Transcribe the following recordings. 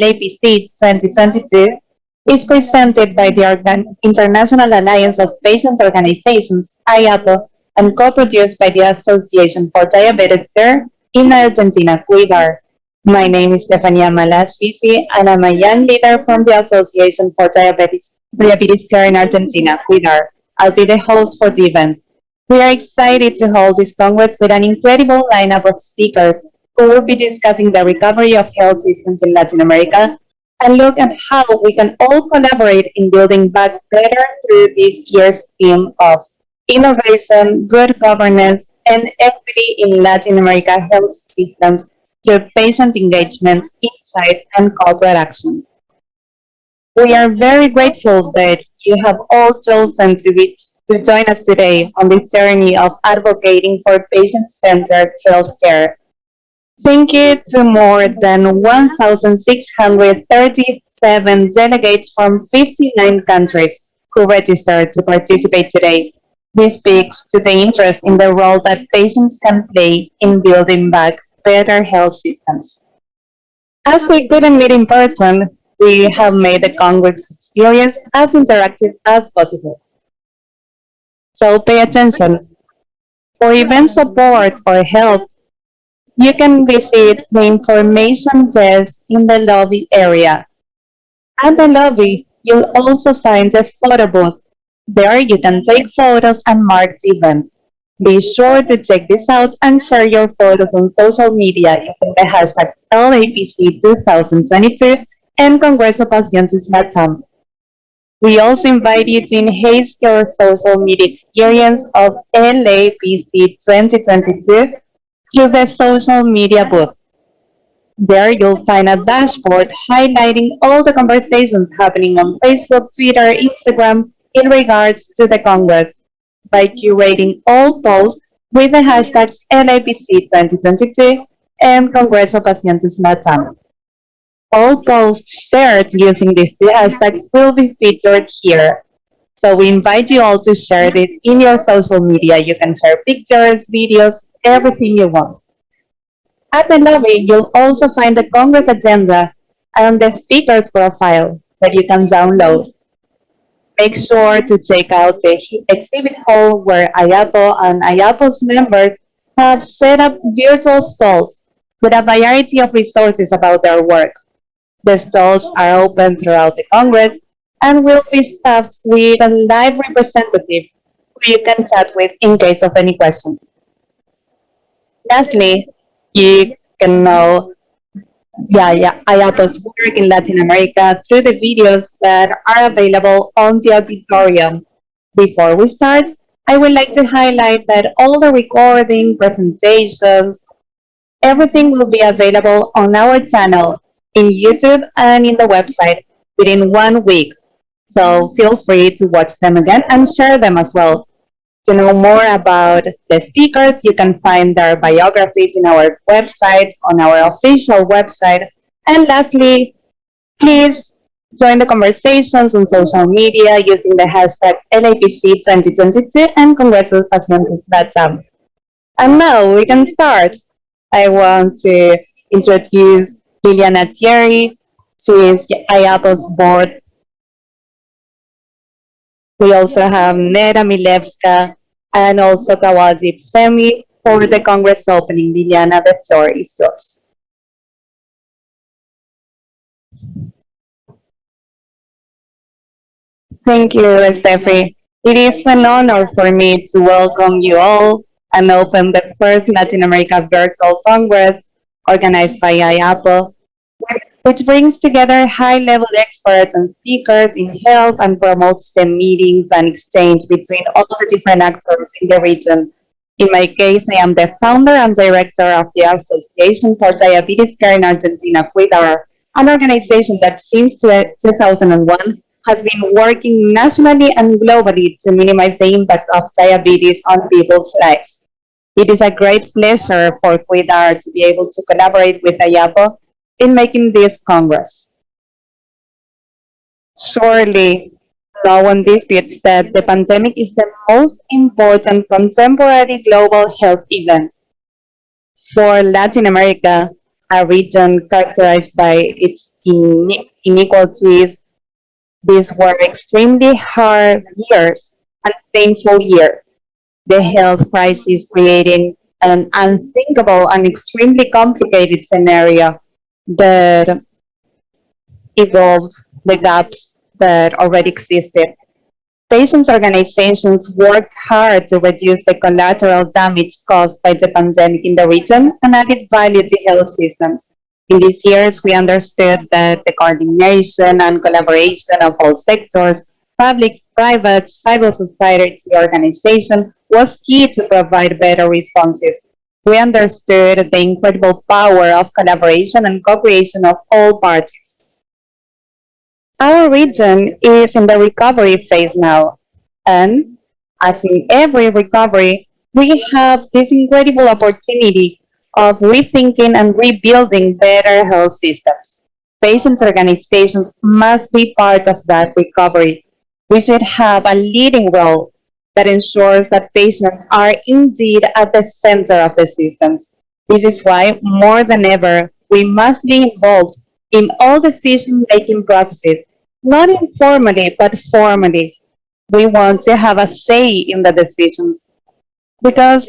LAPC 2022 is presented by the International Alliance of Patients Organizations, IAPO, and co-produced by the Association for Diabetes Care in Argentina, CUIDAR. My name is Stefania Malasisi, and I'm a young leader from the Association for Diabetes Care in Argentina, CUIDAR. I'll be the host for the event. We are excited to hold this Congress with an incredible lineup of speakers who will be discussing the recovery of health systems in Latin America and look at how we can all collaborate in building back better through this year's theme of innovation, good governance, and equity in Latin America health systems through patient engagement, insight, and corporate action. We are very grateful that you have all chosen to join us today on this journey of advocating for patient-centered healthcare. Thank you to more than 1,637 delegates from 59 countries who registered to participate today. This speaks to the interest in the role that patients can play in building back better health systems. As we couldn't meet in person, we have made the Congress experience as interactive as possible. So pay attention. For event support or help, you can visit the information desk in the lobby area. At the lobby, you'll also find a photo booth. There you can take photos and mark events. Be sure to check this out and share your photos on social media using the hashtag LAPC2022 and Congreso Pacientes Latam. We also invite you to enhance your social media experience of LAPC 2022 through the social media booth. There you'll find a dashboard highlighting all the conversations happening on Facebook, Twitter, Instagram in regards to the Congress by curating all posts with the hashtags LAPC 2022 and Congreso Pacientes Latam. All posts shared using these two hashtags will be featured here. So we invite you all to share this in your social media. You can share pictures, videos, everything you want. At the lobby, you'll also find the Congress agenda and the speaker's profile that you can download. Make sure to check out the exhibit hall where IAPO and IAPO's members have set up virtual stalls with a variety of resources about their work. The stalls are open throughout the Congress and will be staffed with a live representative who you can chat with in case of any questions. Lastly, you can know IAPO's work in Latin America through the videos that are available on the auditorium. Before we start, I would like to highlight that all the recording, presentations, everything will be available on our channel in YouTube and in the website within 1 week. So feel free to watch them again and share them as well. To know more about the speakers, you can find their biographies in our website, on our official website. And lastly, please join the conversations on social media using the hashtag LAPC2022 and Congreso Pacientes Latam. And now we can start. I want to introduce Liliana Thierry. She is IAPO's board. We also have Nera Milevska and also Kawaldeep Semi for the Congress opening. Liliana, the floor is yours. Thank you, Steffi. It is an honor for me to welcome you all and open the first Latin America Virtual Congress organized by IAPO, which brings together high-level experts and speakers in health and promotes the meetings and exchange between all the different actors in the region. In my case, I am the founder and director of the Association for Diabetes Care in Argentina, CUIDAR, an organization that since 2001 has been working nationally and globally to minimize the impact of diabetes on people's lives. It is a great pleasure for CUIDAR to be able to collaborate with IAPO in making this Congress. Surely, no one disputes that the pandemic is the most important contemporary global health event. For Latin America, a region characterized by its inequalities. These were extremely hard years and painful years. The health crisis creating an unthinkable and extremely complicated scenario that evolved the gaps that already existed. Patients' organizations worked hard to reduce the collateral damage caused by the pandemic in the region and added value to health systems. In these years, we understood that the coordination and collaboration of all sectors, public, private, civil society organization, was key to provide better responses. We understood the incredible power of collaboration and co-creation of all parties. Our region is in the recovery phase now, and as in every recovery, we have this incredible opportunity of rethinking and rebuilding better health systems. Patient organizations must be part of that recovery. We should have a leading role that ensures that patients are indeed at the center of the systems. This is why, more than ever, we must be involved in all decision making processes, not informally but formally. We want to have a say in the decisions because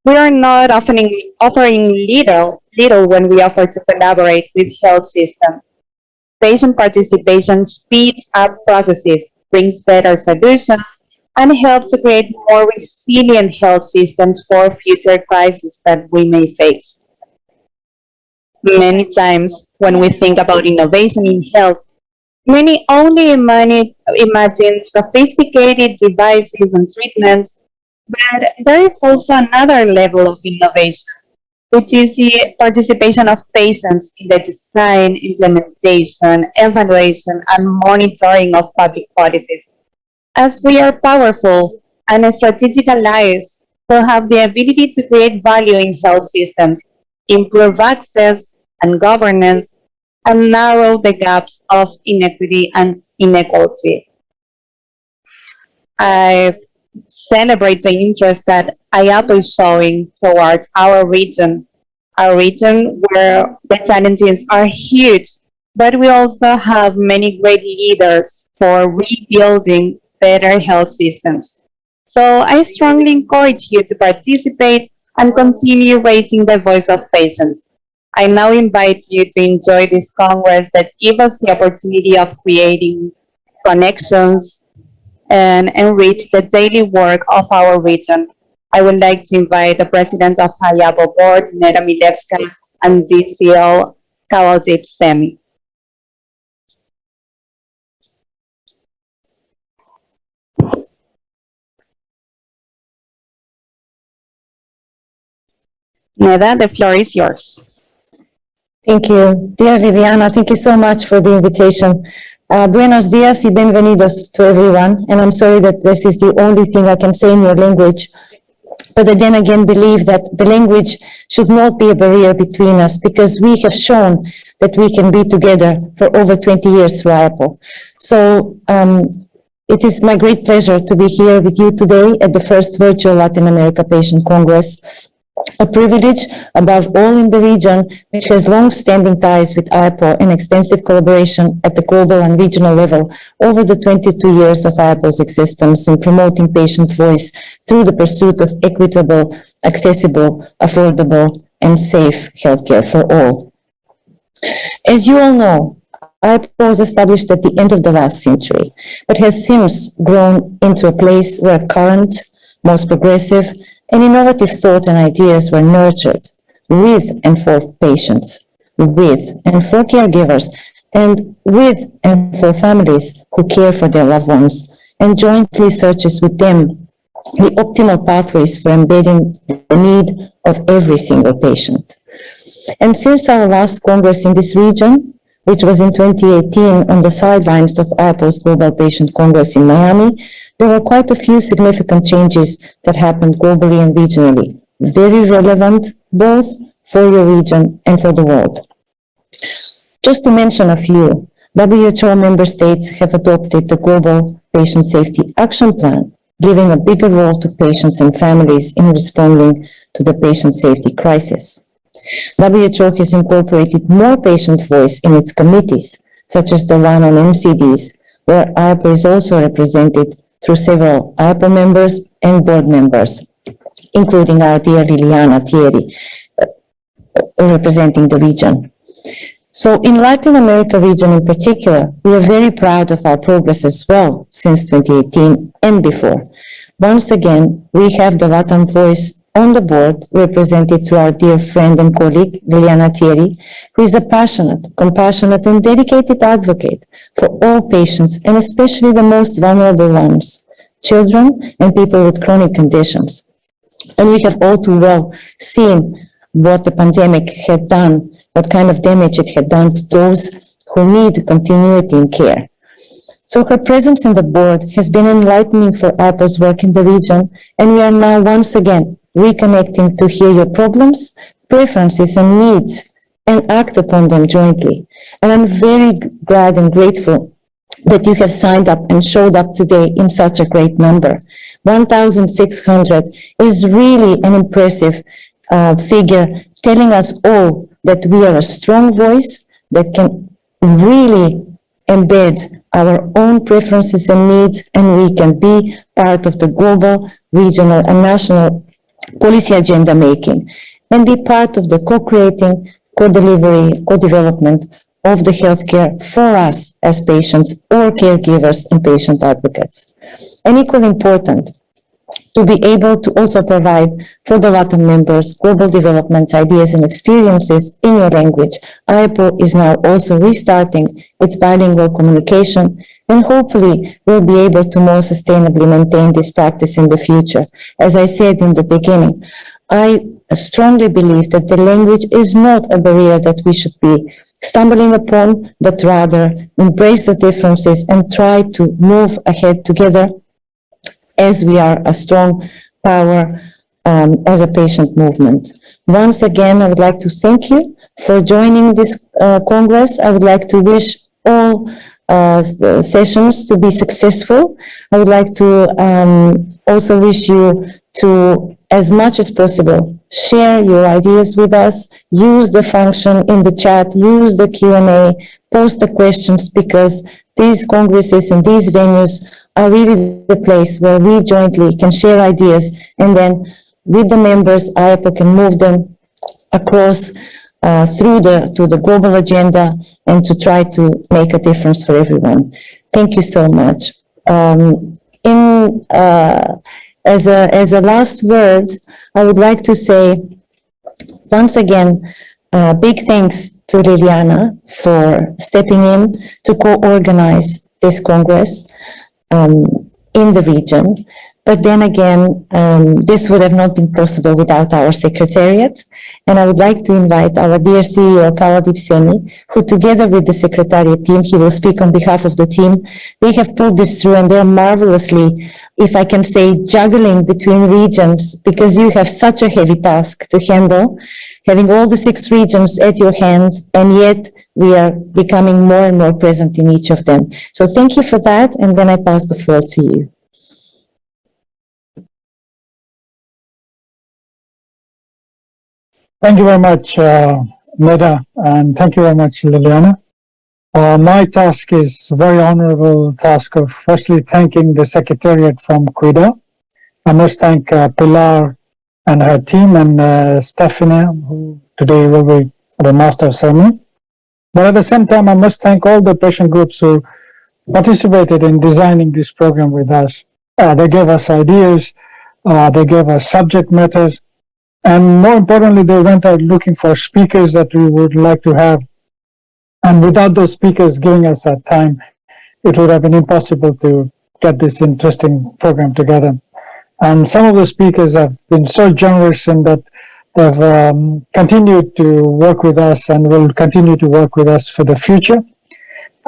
we are not offering little when we offer to collaborate with health systems. Patient participation speeds up processes, brings better solutions, and helps to create more resilient health systems for future crises that we may face. Many times, when we think about innovation in health, many only imagine sophisticated devices and treatments, but there is also another level of innovation, which is the participation of patients in the design, implementation, evaluation, and monitoring of public policies. As we are powerful and strategic allies who have the ability to create value in health systems, improve access and governance, and narrow the gaps of inequity and inequality. I celebrate the interest that IAPO is showing towards our region where the challenges are huge, but we also have many great leaders for rebuilding better health systems. So I strongly encourage you to participate and continue raising the voice of patients. I now invite you to enjoy this Congress that gives us the opportunity of creating connections and enrich the daily work of our region. I would like to invite the President of Hayabo Board, Nera Milevska, and DCO, Kawaljeep Semi. Neda, the floor is yours. Thank you, dear Viviana. Thank you so much for the invitation. Buenos dias y bienvenidos to everyone. And I'm sorry that this is the only thing I can say in your language. But I then again believe that the language should not be a barrier between us because we have shown that we can be together for over 20 years through IAPO. So it is my great pleasure to be here with you today at the first virtual Latin America Patient Congress. A privilege above all in the region, which has long-standing ties with IAPO and extensive collaboration at the global and regional level over the 22 years of IAPO's existence in promoting patient voice through the pursuit of equitable, accessible, affordable, and safe healthcare for all. As you all know, IAPO was established at the end of the last century, but has since grown into a place where current, most progressive, and innovative thought and ideas were nurtured with and for patients, with and for caregivers, and with and for families who care for their loved ones, and jointly searches with them the optimal pathways for embedding the need of every single patient. And since our last Congress in this region, which was in 2018 on the sidelines of IAPO's Global Patient Congress in Miami, there were quite a few significant changes that happened globally and regionally, very relevant both for your region and for the world. Just to mention a few, WHO member states have adopted the Global Patient Safety Action Plan, giving a bigger role to patients and families in responding to the patient safety crisis. WHO has incorporated more patient voice in its committees, such as the one on MCDs, where ARPA is also represented through several ARPA members and board members, including our dear Liliana Thierry, representing the region. So in Latin America region in particular, we are very proud of our progress as well since 2018 and before. Once again, we have the Latam voice on the board, represented through our dear friend and colleague, Liliana Thierry, who is a passionate, compassionate, and dedicated advocate for all patients, and especially the most vulnerable ones, children and people with chronic conditions. And we have all too well seen what the pandemic had done, what kind of damage it had done to those who need continuity in care. So her presence in the board has been enlightening for ARPA's work in the region, and we are now once again reconnecting to hear your problems, preferences, and needs, and act upon them jointly. And I'm very glad and grateful that you have signed up and showed up today in such a great number. 1,600 is really an impressive figure, telling us all that we are a strong voice that can really embed our own preferences and needs, and we can be part of the global, regional, and national policy agenda making, and be part of the co-creating, co-delivery, co-development of the healthcare for us as patients or caregivers and patient advocates. And equally important, to be able to also provide for the Latin members global developments, ideas, and experiences in your language. AEPO is now also restarting its bilingual communication, and hopefully we'll be able to more sustainably maintain this practice in the future. As I said in the beginning, I strongly believe that the language is not a barrier that we should be stumbling upon, but rather embrace the differences and try to move ahead together as we are a strong power as a patient movement. Once again, I would like to thank you for joining this Congress. I would like to wish all the sessions to be successful. I would like to also wish you to, as much as possible, share your ideas with us, use the function in the chat, use the Q&A, post the questions, because these congresses and these venues are really the place where we jointly can share ideas, and then with the members, AEPO can move them across to the global agenda and to try to make a difference for everyone. Thank you so much. As a last word, I would like to say once again, big thanks to Liliana for stepping in to co-organize this Congress in the region. But then again, this would have not been possible without our secretariat. And I would like to invite our dear CEO, Kaladip Semi, who together with the secretariat team, he will speak on behalf of the team. They have pulled this through, and they're marvelously, if I can say, juggling between regions, because you have such a heavy task to handle, having all the 6 regions at your hands, and yet we are becoming more and more present in each of them. So thank you for that, and then I pass the floor to you. Thank you very much, Neda, and thank you very much, Liliana. My task is a very honorable task of firstly thanking the Secretariat from Cuida. I must thank Pilar and her team, and Stephanie, who today will be the master of ceremony. But at the same time, I must thank all the patient groups who participated in designing this program with us. They gave us ideas, they gave us subject matters, and more importantly, they went out looking for speakers that we would like to have. And without those speakers giving us that time, it would have been impossible to get this interesting program together. And some of the speakers have been so generous in that they've continued to work with us and will continue to work with us for the future.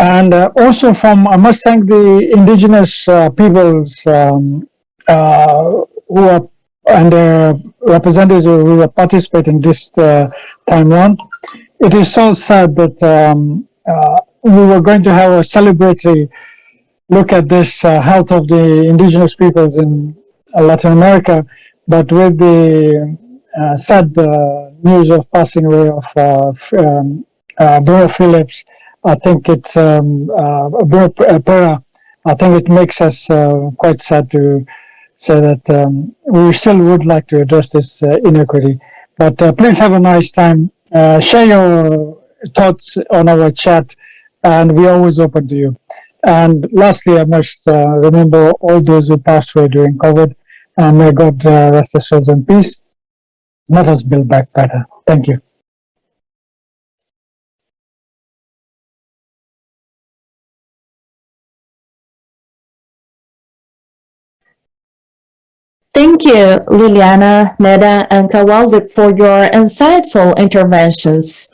And also I must thank the indigenous peoples who are, and their representatives who are participating this time round. It is so sad that we were going to have a celebratory look at this health of the indigenous peoples in Latin America, but with the sad news of passing away of Dora Phillips, I think it's, Para, I think it makes us quite sad to say that we still would like to address this inequity. But please have a nice time. Share your thoughts on our chat, and we're always open to you. And lastly, I must remember all those who passed away during COVID, and may God rest their souls in peace. Let us build back better. Thank you. Thank you, Liliana, Neda, and Kawaldik for your insightful interventions.